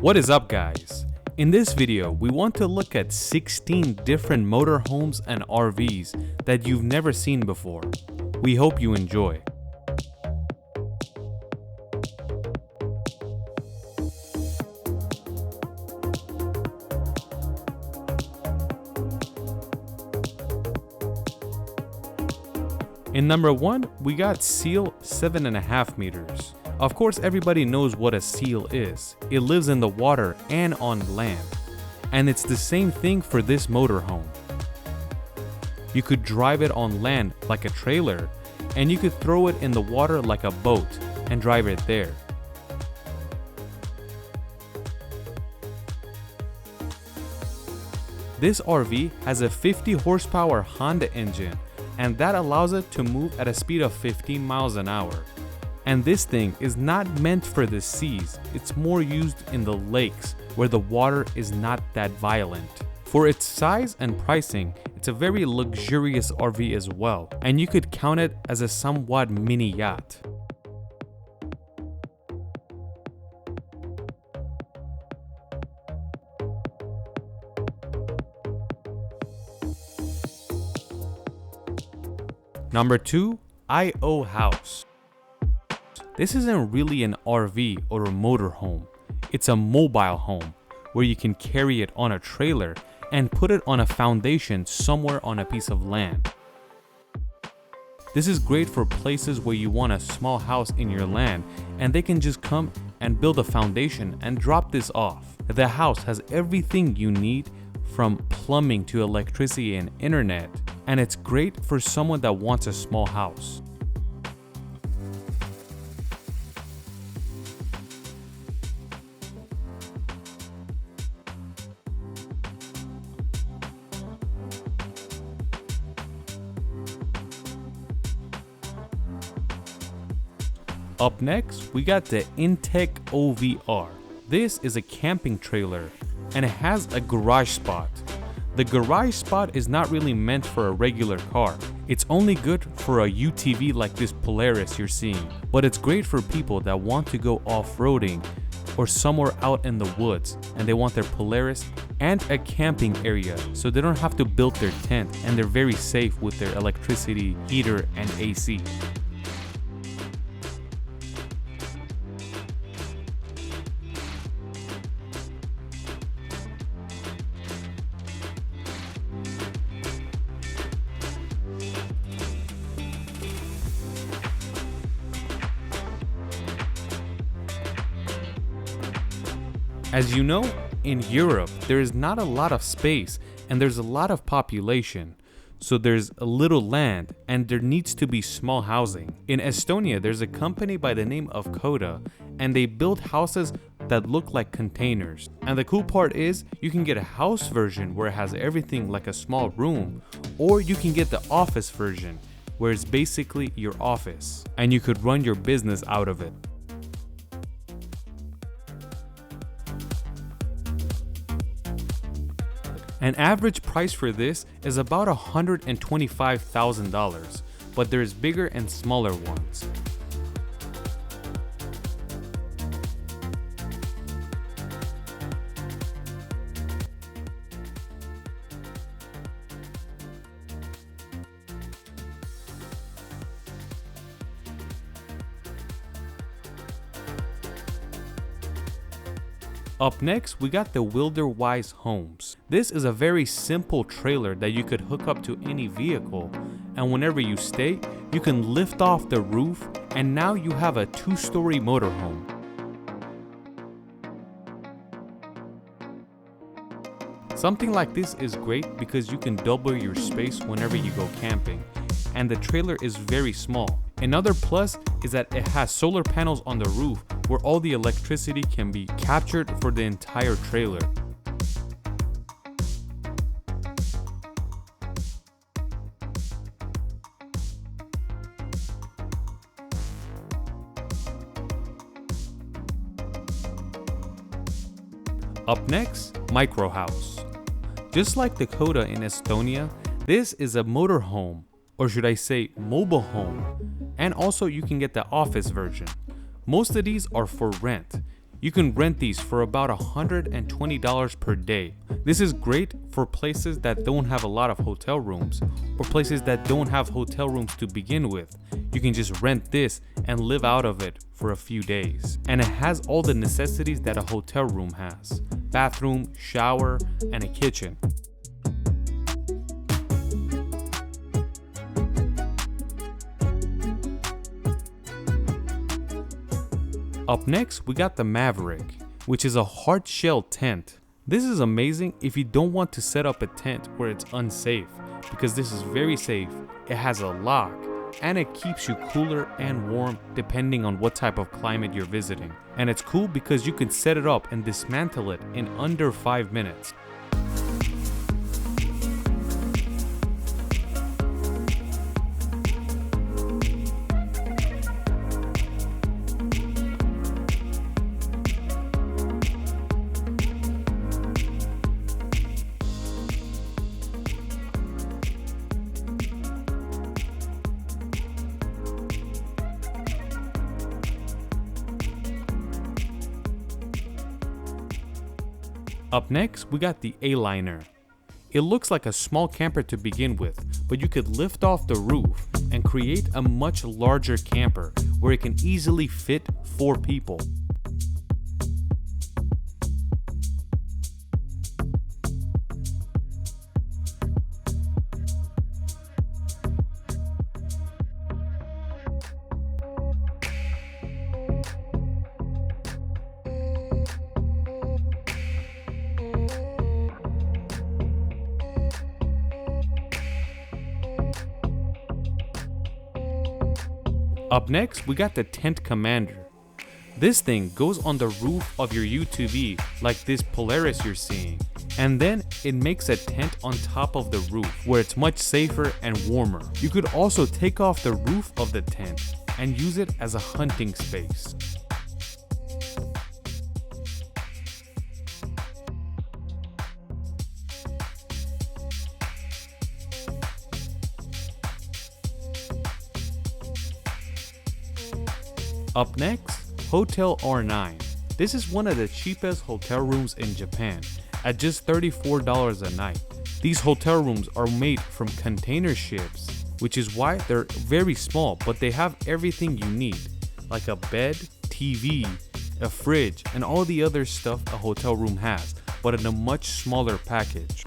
What is up, guys? In this video, we want to look at 16 different motorhomes and RVs that you've never seen before. We hope you enjoy. In number 1, we got Seal 7.5 meters. Of course, everybody knows what a seal is. It lives in the water and on land. And it's the same thing for this motorhome. You could drive it on land like a trailer, and you could throw it in the water like a boat and drive it there. This RV has a 50 horsepower Honda engine, and that allows it to move at a speed of 15 miles an hour. And this thing is not meant for the seas, it's more used in the lakes where the water is not that violent. For its size and pricing, it's a very luxurious RV as well, and you could count it as a somewhat mini yacht. Number 2, iOhouse. This isn't really an RV or a motorhome. It's a mobile home where you can carry it on a trailer and put it on a foundation somewhere on a piece of land. This is great for places where you want a small house in your land and they can just come and build a foundation and drop this off. The house has everything you need from plumbing to electricity and internet, and it's great for someone that wants a small house. Up next, we got the inTech OVR. This is a camping trailer and it has a garage spot. The garage spot is not really meant for a regular car. It's only good for a UTV like this Polaris you're seeing, but it's great for people that want to go off-roading or somewhere out in the woods and they want their Polaris and a camping area so they don't have to build their tent and they're very safe with their electricity, heater, and AC. As you know, in Europe, there is not a lot of space and there's a lot of population. So there's a little land and there needs to be small housing. In Estonia, there's a company by the name of KODA and they build houses that look like containers. And the cool part is you can get a house version where it has everything like a small room, or you can get the office version where it's basically your office and you could run your business out of it. An average price for this is about $125,000, but there's bigger and smaller ones. Up next, we got the Wilderwise Homes. This is a very simple trailer that you could hook up to any vehicle, and whenever you stay, you can lift off the roof and now you have a 2-story motorhome. Something like this is great because you can double your space whenever you go camping, and the trailer is very small. Another plus is that it has solar panels on the roof where all the electricity can be captured for the entire trailer. Up next, Microhaus. Just like the KODA in Estonia, this is a motorhome, or should I say mobile home, and also you can get the office version. Most of these are for rent. You can rent these for about $120 per day. This is great for places that don't have a lot of hotel rooms or places that don't have hotel rooms to begin with. You can just rent this and live out of it for a few days. And it has all the necessities that a hotel room has: bathroom, shower, and a kitchen. Up next, we got the Maverick, which is a hard shell tent. This is amazing if you don't want to set up a tent where it's unsafe, because this is very safe. It has a lock, and it keeps you cooler and warm depending on what type of climate you're visiting. And it's cool because you can set it up and dismantle it in under 5 minutes. Up next, we got the Aliner. It looks like a small camper to begin with, but you could lift off the roof and create a much larger camper where it can easily fit 4 people. Up next, we got the TentCommander. This thing goes on the roof of your UTV like this Polaris you're seeing, and then it makes a tent on top of the roof where it's much safer and warmer. You could also take off the roof of the tent and use it as a hunting space. Up next, Hotel R9. This is one of the cheapest hotel rooms in Japan at just $34 a night. These hotel rooms are made from container ships, which is why they're very small, but they have everything you need, like a bed, TV, a fridge, and all the other stuff a hotel room has, but in a much smaller package.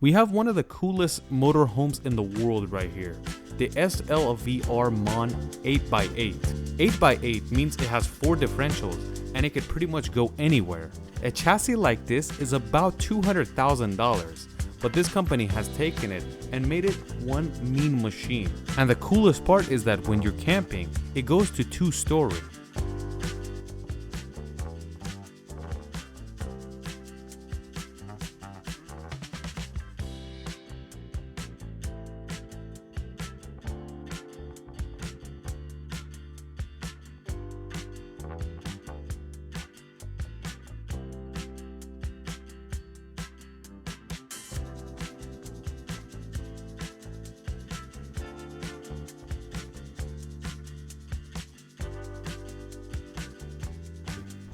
We have one of the coolest motorhomes in the world right here, the SLVR MAN 8x8. 8x8 means it has 4 differentials and it could pretty much go anywhere. A chassis like this is about $200,000, but this company has taken it and made it one mean machine. And the coolest part is that when you're camping, it goes to 2-story.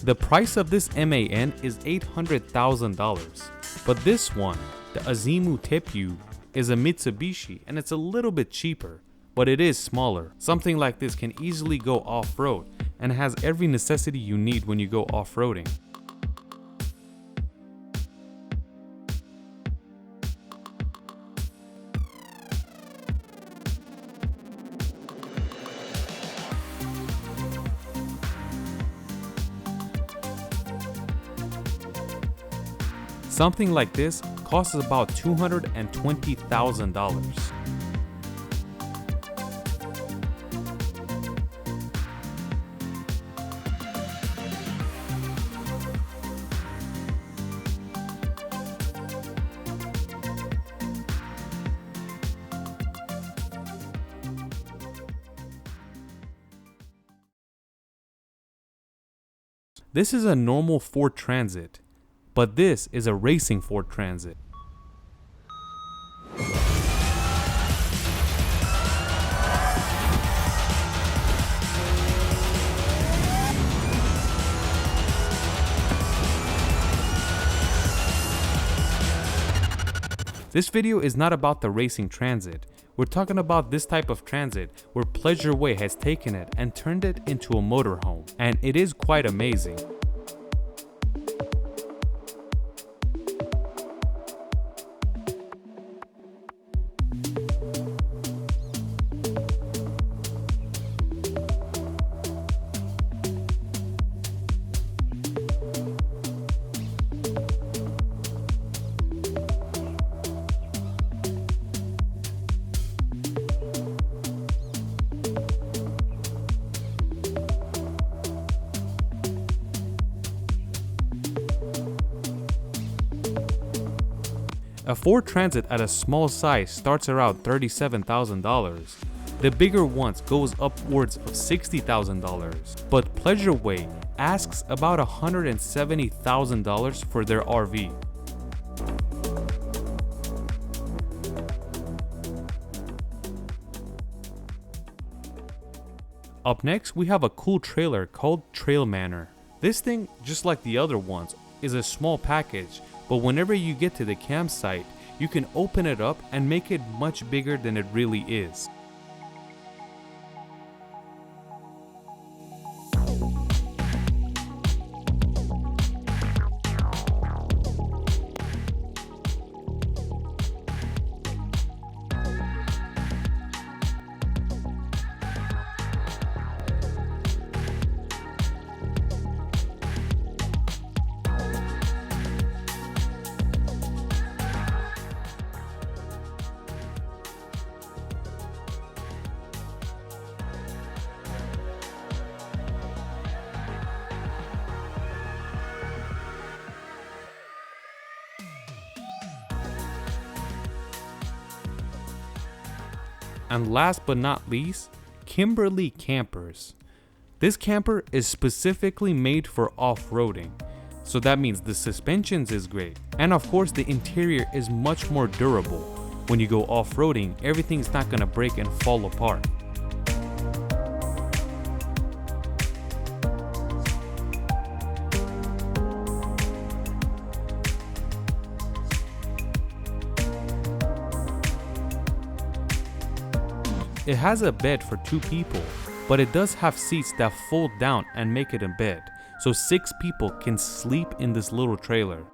The price of this MAN is $800,000, but this one, the Azimoo Tepui, is a Mitsubishi and it's a little bit cheaper, but it is smaller. Something like this can easily go off-road and has every necessity you need when you go off-roading. Something like this costs about $220,000. This is a normal Ford Transit, but this is a racing Ford Transit. This video is not about the racing Transit. We're talking about this type of transit where Pleasureway has taken it and turned it into a motorhome, and it is quite amazing. A Ford Transit at a small size starts around $37,000. The bigger ones goes upwards of $60,000, but Pleasureway asks about $170,000 for their RV. Up next, we have a cool trailer called TrailManor. This thing, just like the other ones, is a small package, but whenever you get to the campsite, you can open it up and make it much bigger than it really is. And last but not least, Kimberley Kampers. This camper is specifically made for off-roading, so that means the suspensions is great, and of course the interior is much more durable. When you go off-roading, everything's not gonna break and fall apart. It has a bed for 2 people, but it does have seats that fold down and make it a bed, so 6 people can sleep in this little trailer.